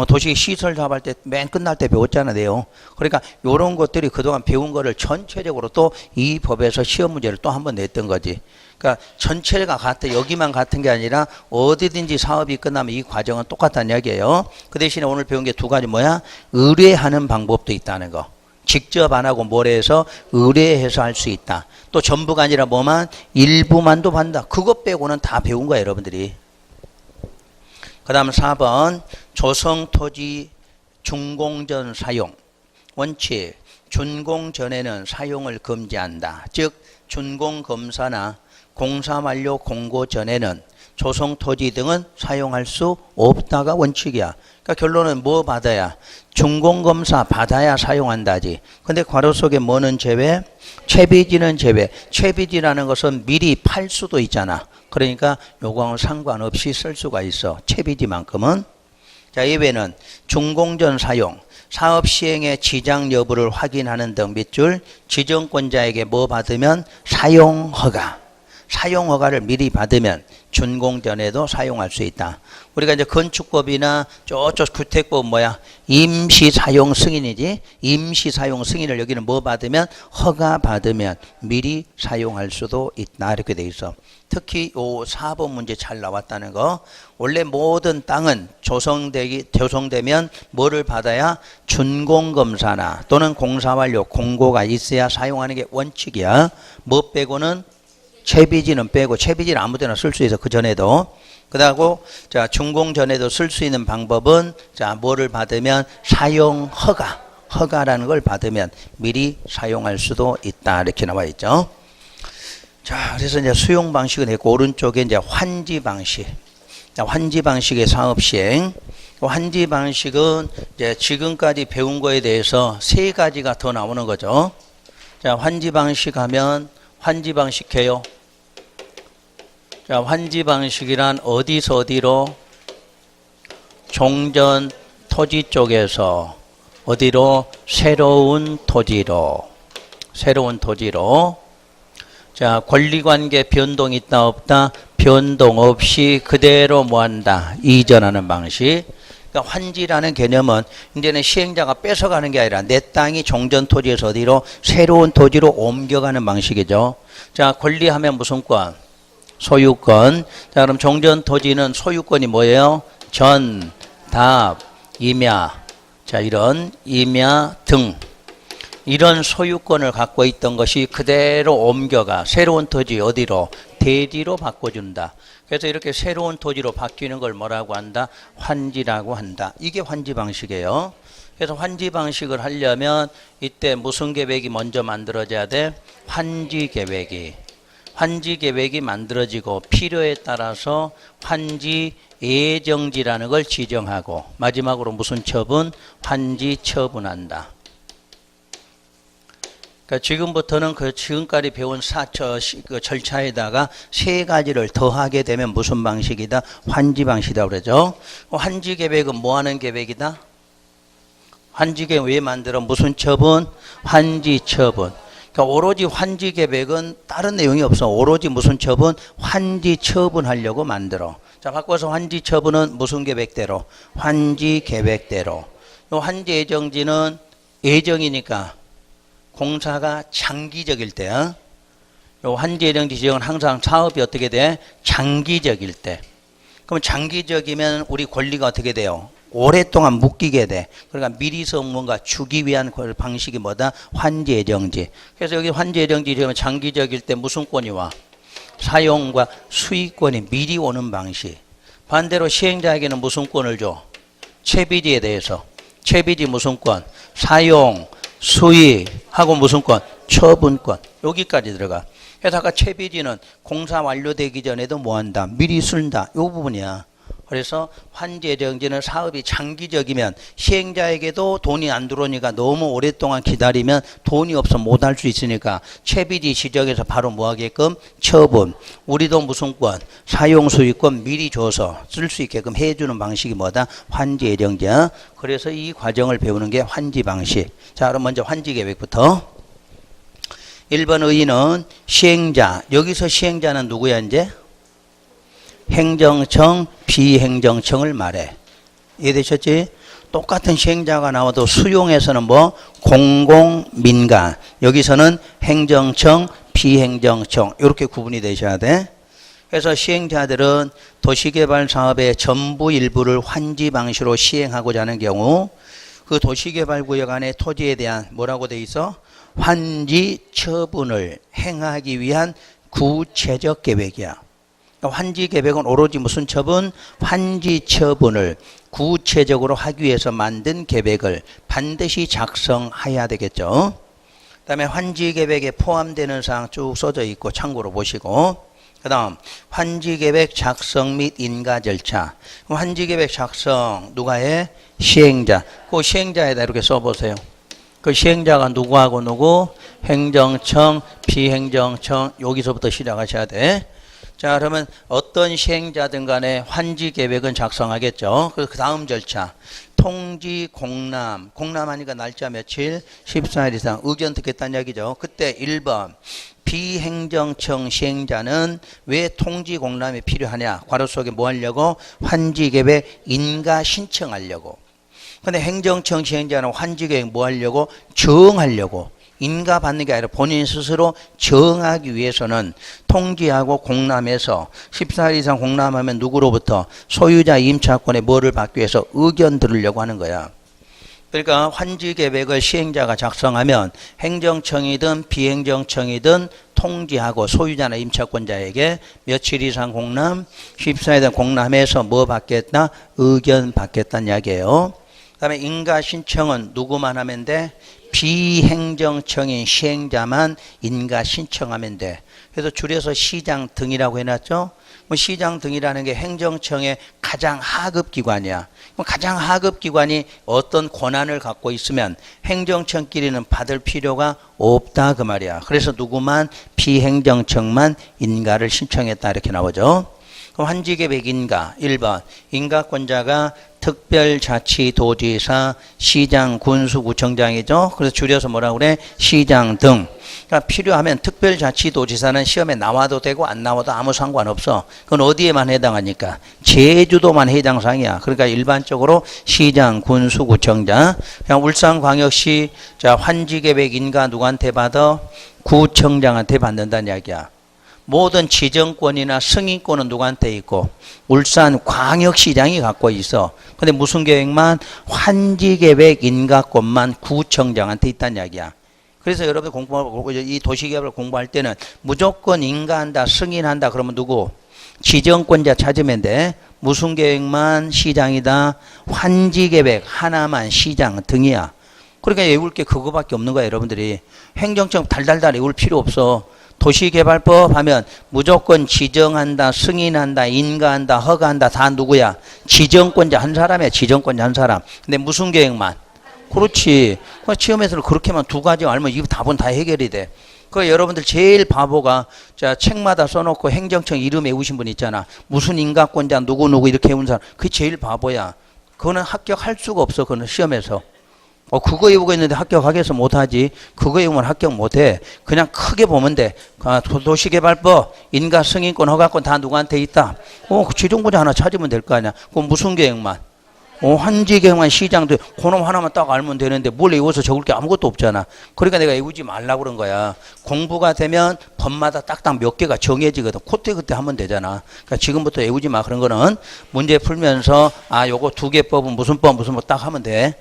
도시 시설 작업할 때 맨 끝날 때 배웠잖아요. 그러니까 이런 것들이 그동안 배운 거를 전체적으로 또 이 법에서 시험 문제를 또 한번 냈던 거지. 그러니까 전체가 같아. 여기만 같은 게 아니라 어디든지 사업이 끝나면 이 과정은 똑같다는 이야기예요. 그 대신에 오늘 배운 게 두 가지 뭐야? 의뢰하는 방법도 있다는 거. 직접 안 하고 모래해서 의뢰해서 할 수 있다. 또 전부가 아니라 뭐만? 일부만도 받는다. 그것 빼고는 다 배운 거야 여러분들이. 그 다음 4번 조성토지 준공전 사용 원칙. 준공전에는 사용을 금지한다. 즉 준공검사나 공사완료 공고 전에는 조성토지 등은 사용할 수 없다가 원칙이야. 그러니까 결론은 뭐 받아야? 준공검사 받아야 사용한다지. 근데 괄호 속에 뭐는 제외? 채비지는 제외. 채비지라는 것은 미리 팔 수도 있잖아. 그러니까 요거하고 상관없이 쓸 수가 있어. 채비지만큼은. 자, 예외는 준공전 사용, 사업 시행의 지장 여부를 확인하는 등 밑줄 지정권자에게 뭐 받으면 사용 허가. 사용 허가를 미리 받으면 준공전에도 사용할 수 있다. 우리가 이제 건축법이나 저쪽 주택법 뭐야? 임시 사용 승인이지. 임시 사용 승인을 여기는 뭐 받으면 허가 받으면 미리 사용할 수도 있다. 이렇게 돼 있어. 특히 요 4번 문제 잘 나왔다는 거. 원래 모든 땅은 조성되면 뭐를 받아야? 준공검사나 또는 공사완료 공고가 있어야 사용하는 게 원칙이야. 뭐 빼고는? 채비지는 빼고. 채비지는 아무 데나 쓸 수 있어. 그 전에도. 그다고 자, 준공 전에도 쓸 수 있는 방법은 자, 뭐를 받으면 사용 허가. 허가라는 걸 받으면 미리 사용할 수도 있다. 이렇게 나와 있죠. 자, 그래서 이제 수용 방식은 있고 오른쪽에 이제 환지 방식. 자, 환지 방식의 사업 시행. 환지 방식은 이제 지금까지 배운 거에 대해서 세 가지가 더 나오는 거죠. 자, 환지 방식 하면 환지 방식 해요. 자, 환지 방식이란 어디서 어디로? 종전 토지 쪽에서 어디로? 새로운 토지로. 자, 권리관계 변동 있다 없다? 변동 없이 그대로 뭐한다? 이전하는 방식. 그러니까 환지라는 개념은 이제는 시행자가 뺏어가는 게 아니라 내 땅이 종전 토지에서 어디로? 새로운 토지로 옮겨가는 방식이죠. 자, 권리하면 무슨 권? 소유권. 자, 그럼 종전 토지는 소유권이 뭐예요? 전, 답, 임야. 자, 이런 임야 등 이런 소유권을 갖고 있던 것이 그대로 옮겨가 새로운 토지 어디로? 대지로 바꿔준다. 그래서 이렇게 새로운 토지로 바뀌는 걸 뭐라고 한다? 환지라고 한다. 이게 환지 방식이에요. 그래서 환지 방식을 하려면 이때 무슨 계획이 먼저 만들어져야 돼? 환지 계획이. 환지 계획이 만들어지고 필요에 따라서 환지 예정지라는 걸 지정하고 마지막으로 무슨 처분? 환지 처분한다. 그러니까 지금부터는 그 지금까지 배운 그 절차에다가 세 가지를 더하게 되면 무슨 방식이다? 환지 방식이라고 그러죠. 환지 계획은 뭐 하는 계획이다? 환지 계획 왜 만들어? 무슨 처분? 환지 처분. 그러니까 오로지 환지 계획은 다른 내용이 없어. 오로지 무슨 처분? 환지 처분하려고 만들어. 자, 바꿔서 환지 처분은 무슨 계획대로? 환지 계획대로. 요 환지 예정지는 예정이니까 공사가 장기적일 때, 요 환지 예정지 지정은 항상 사업이 어떻게 돼? 장기적일 때. 그럼 장기적이면 우리 권리가 어떻게 돼요? 오랫동안 묶이게 돼. 그러니까 미리서 뭔가 주기 위한 방식이 뭐다? 환지 예정지. 그래서 여기 환지 예정지 지정은 장기적일 때 무슨 권이 와? 사용과 수익권이 미리 오는 방식. 반대로 시행자에게는 무슨 권을 줘? 채비지에 대해서. 채비지 무슨 권? 사용, 수익하고 무슨 권? 처분권. 여기까지 들어가. 그래서 아까 채비지는 공사 완료되기 전에도 뭐 한다? 미리 쓴다. 이 부분이야. 그래서 환지정지는 사업이 장기적이면 시행자에게도 돈이 안 들어오니까 너무 오랫동안 기다리면 돈이 없어 못 할 수 있으니까 채비지 지정해서 바로 뭐 하게끔 처분. 우리도 무슨 권? 사용수익권 미리 줘서 쓸 수 있게끔 해주는 방식이 뭐다? 환지정지야. 그래서 이 과정을 배우는 게 환지 방식. 자, 그럼 먼저 환지 계획부터. 1번 의의는 시행자. 여기서 시행자는 누구야 이제? 행정청, 비행정청을 말해. 이해되셨지? 똑같은 시행자가 나와도 수용에서는 뭐? 공공민간. 여기서는 행정청, 비행정청. 이렇게 구분이 되셔야 돼. 그래서 시행자들은 도시개발 사업의 전부 일부를 환지 방식으로 시행하고자 하는 경우 그 도시개발구역 안에 토지에 대한 뭐라고 돼 있어? 환지 처분을 행하기 위한 구체적 계획이야. 환지 계획은 오로지 무슨 처분? 환지 처분을 구체적으로 하기 위해서 만든 계획을 반드시 작성해야 되겠죠. 그 다음에 환지 계획에 포함되는 사항 쭉 써져 있고 참고로 보시고, 그 다음 환지 계획 작성 및 인가 절차. 환지 계획 작성 누가 해? 시행자. 그 시행자에다 이렇게 써보세요. 그 시행자가 누구하고 누구? 행정청, 비행정청. 여기서부터 시작하셔야 돼. 자, 그러면 어떤 시행자든 간에 환지 계획은 작성하겠죠. 그 다음 절차. 통지 공람. 공람하니까 날짜 며칠? 14일 이상. 의견 듣겠다는 얘기죠. 그때 1번. 비행정청 시행자는 왜 통지 공람이 필요하냐? 괄호 속에 뭐 하려고? 환지 계획 인가 신청하려고. 근데 행정청 시행자는 환지 계획 뭐 하려고? 정하려고. 인가 받는 게 아니라 본인 스스로 정하기 위해서는 통지하고 공람해서 14일 이상 공람하면 누구로부터? 소유자 임차권에 뭐를 받기 위해서 의견 들으려고 하는 거야. 그러니까 환지 계획을 시행자가 작성하면 행정청이든 비행정청이든 통지하고 소유자나 임차권자에게 며칠 이상 공람, 14일 이상 공람해서 뭐 받겠다? 의견 받겠다는 이야기예요. 그 다음에 인가 신청은 누구만 하면 돼? 비행정청인 시행자만 인가 신청하면 돼. 그래서 줄여서 시장 등이라고 해놨죠. 뭐 시장 등이라는 게 행정청의 가장 하급 기관이야. 가장 하급 기관이 어떤 권한을 갖고 있으면 행정청끼리는 받을 필요가 없다 그 말이야. 그래서 누구만? 비행정청만 인가를 신청했다 이렇게 나오죠. 그럼 환지계획 인가 1번 인가권자가 특별자치도지사, 시장, 군수, 구청장이죠. 그래서 줄여서 뭐라고 그래? 시장 등. 그러니까 필요하면 특별자치도지사는 시험에 나와도 되고 안 나와도 아무 상관없어. 그건 어디에만 해당하니까? 제주도만 해당 사항이야. 그러니까 일반적으로 시장, 군수, 구청장. 그냥 울산광역시 자 환지계획 인가 누구한테 받아? 구청장한테 받는다는 이야기야. 모든 지정권이나 승인권은 누구한테 있고? 울산광역시장이 갖고 있어. 근데 무슨 계획만? 환지계획 인가권만 구청장한테 있다는 이야기야. 그래서 여러분들 공부하고 이 도시개발 공부할 때는 무조건 인가한다, 승인한다 그러면 누구? 지정권자 찾으면 돼. 무슨 계획만 시장이다? 환지계획 하나만 시장 등이야. 그러니까 외울 게 그거밖에 없는 거야 여러분들이. 행정청 달달달 외울 필요 없어. 도시개발법 하면 무조건 지정한다, 승인한다, 인가한다, 허가한다 다 누구야? 지정권자 한 사람이야. 지정권자 한 사람. 근데 무슨 계획만? 그렇지. 시험에서는 그렇게만 두 가지 알면 이 답은 다 해결이 돼. 그 여러분들 제일 바보가 자 책마다 써놓고 행정청 이름 외우신 분 있잖아. 무슨 인가권자 누구누구 이렇게 외운 사람. 그게 제일 바보야. 그거는 합격할 수가 없어. 그거는 시험에서. 그거 외우고 있는데 합격하겠어? 못하지. 그거 외우면 합격 못해. 그냥 크게 보면 돼. 도시개발법, 인가승인권, 허가권 다 누구한테 있다? 지정권자 하나 찾으면 될 거 아니야. 그럼 무슨 계획만? 환지계획만 시장도 그놈 하나만 딱 알면 되는데 뭘 외워서 적을 게 아무것도 없잖아. 그러니까 내가 외우지 말라고 그런 거야. 공부가 되면 법마다 딱딱 몇 개가 정해지거든. 그때 하면 되잖아. 그러니까 지금부터 외우지 마. 그런 거는 문제 풀면서 요거 두 개 법은 무슨 법 딱 하면 돼.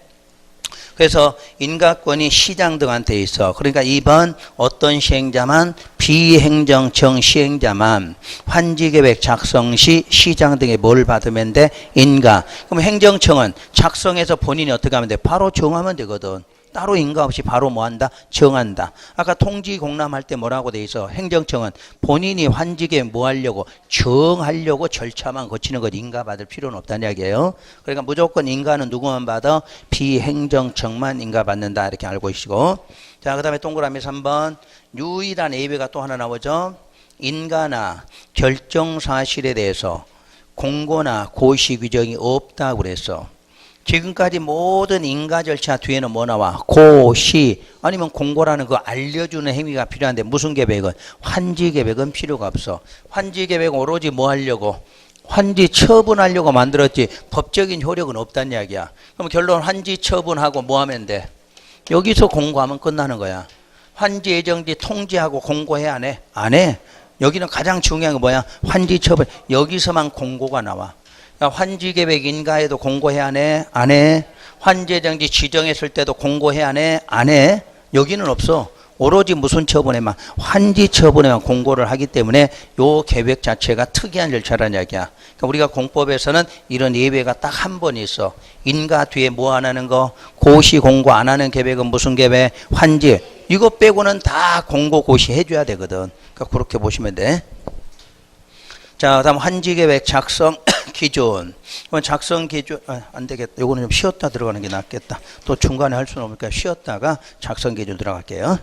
그래서 인가권이 시장 등한테 있어. 그러니까 2번 어떤 시행자만? 비행정청 시행자만 환지계획 작성 시 시장 등에 뭘 받으면 돼? 인가. 그럼 행정청은 작성해서 본인이 어떻게 하면 돼? 바로 정하면 되거든. 따로 인가 없이 바로 뭐한다? 정한다. 아까 통지 공람할 때 뭐라고 돼 있어? 행정청은 본인이 환지계 뭐 하려고? 정하려고 절차만 거치는 것 인가 받을 필요는 없다는 이야기예요. 그러니까 무조건 인가는 누구만 받아? 비행정청만 인가 받는다. 이렇게 알고 계시고. 자, 그 다음에 동그라미 3번. 유일한 예외가 또 하나 나오죠. 인가나 결정 사실에 대해서 공고나 고시 규정이 없다고 그랬어. 지금까지 모든 인가 절차 뒤에는 뭐 나와? 고시 아니면 공고라는 거 알려주는 행위가 필요한데 무슨 계획은? 환지 계획은 필요가 없어. 환지 계획은 오로지 뭐 하려고? 환지 처분하려고 만들었지 법적인 효력은 없다는 이야기야. 그럼 결론 환지 처분하고 뭐 하면 돼? 여기서 공고하면 끝나는 거야. 환지 예정지 통지하고 공고해 안 해? 안 해. 여기는 가장 중요한 게 뭐야? 환지 처분. 여기서만 공고가 나와. 그러니까 환지 계획 인가에도 공고해 안 해? 안 해. 환지 예정지 지정했을 때도 공고해 안 해? 안 해. 여기는 없어. 오로지 무슨 처분에만 환지 처분에만 공고를 하기 때문에 요 계획 자체가 특이한 절차라는 이야기야. 그러니까 우리가 공법에서는 이런 예외가 딱 한 번 있어. 인가 뒤에 뭐 안 하는 거? 고시 공고 안 하는 계획은 무슨 계획? 환지. 이거 빼고는 다 공고 고시 해줘야 되거든. 그러니까 그렇게 보시면 돼. 자, 다음 환지 계획 작성 기준. 작성 기준 안 되겠다. 요거는 좀 쉬었다 들어가는 게 낫겠다. 또 중간에 할 수는 없으니까 쉬었다가 작성 기준 들어갈게요.